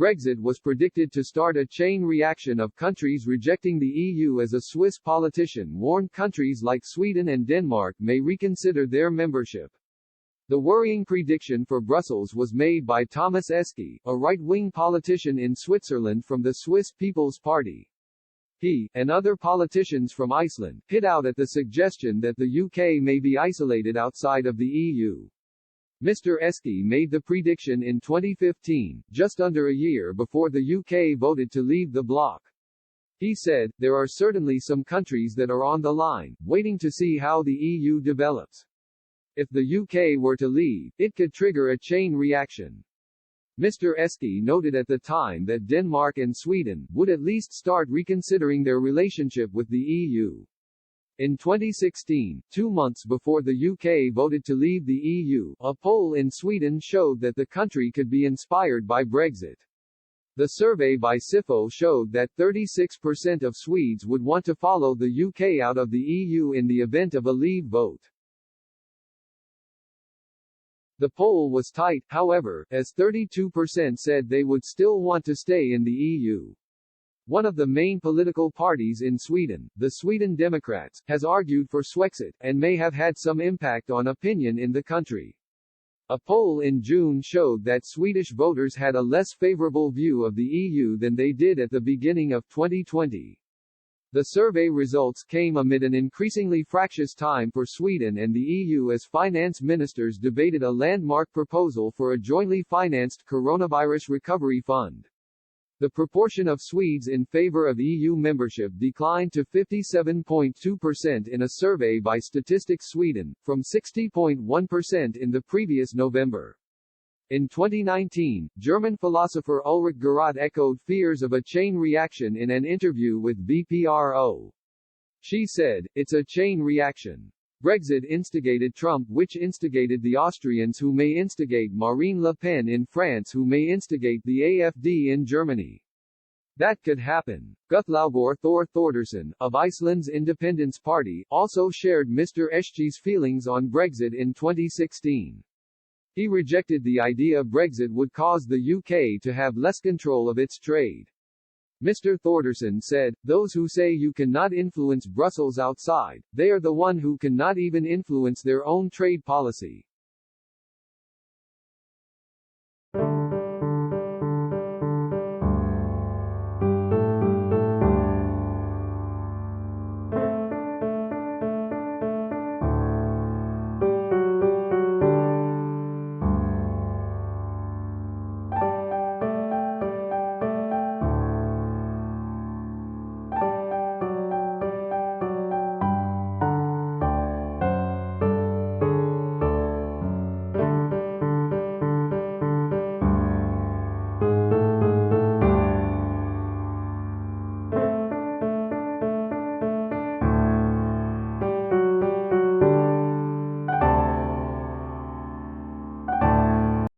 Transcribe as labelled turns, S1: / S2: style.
S1: Brexit was predicted to start a chain reaction of countries rejecting the EU, as a Swiss politician warned countries like Sweden and Denmark may reconsider their membership. The worrying prediction for Brussels was made by Thomas Eske, a right-wing politician in Switzerland from the Swiss People's Party. He, and other politicians from Iceland, hit out at the suggestion that the UK may be isolated outside of the EU. Mr. Eske made the prediction in 2015, just under a year before the UK voted to leave the bloc. He said, "There are certainly some countries that are on the line, waiting to see how the EU develops. If the UK were to leave, it could trigger a chain reaction." Mr. Eske noted at the time that Denmark and Sweden would at least start reconsidering their relationship with the EU. In 2016, 2 months before the UK voted to leave the EU, a poll in Sweden showed that the country could be inspired by Brexit. The survey by SIFO showed that 36% of Swedes would want to follow the UK out of the EU in the event of a leave vote. The poll was tight, however, as 32% said they would still want to stay in the EU. One of the main political parties in Sweden, the Sweden Democrats, has argued for Swexit, and may have had some impact on opinion in the country. A poll in June showed that Swedish voters had a less favorable view of the EU than they did at the beginning of 2020. The survey results came amid an increasingly fractious time for Sweden and the EU as finance ministers debated a landmark proposal for a jointly financed coronavirus recovery fund. The proportion of Swedes in favor of EU membership declined to 57.2% in a survey by Statistics Sweden, from 60.1% in the previous November. In 2019, German philosopher Ulrich Gerhardt echoed fears of a chain reaction in an interview with VPRO. She said, "It's a chain reaction. Brexit instigated Trump, which instigated the Austrians, who may instigate Marine Le Pen in France, who may instigate the AfD in Germany. That could happen." Guthlaugur Thor Thordarson, of Iceland's Independence Party, also shared Mr. Eske's feelings on Brexit in 2016. He rejected the idea Brexit would cause the UK to have less control of its trade. Mr. Thordarson said, "Those who say you cannot influence Brussels outside, they are the one who cannot even influence their own trade policy."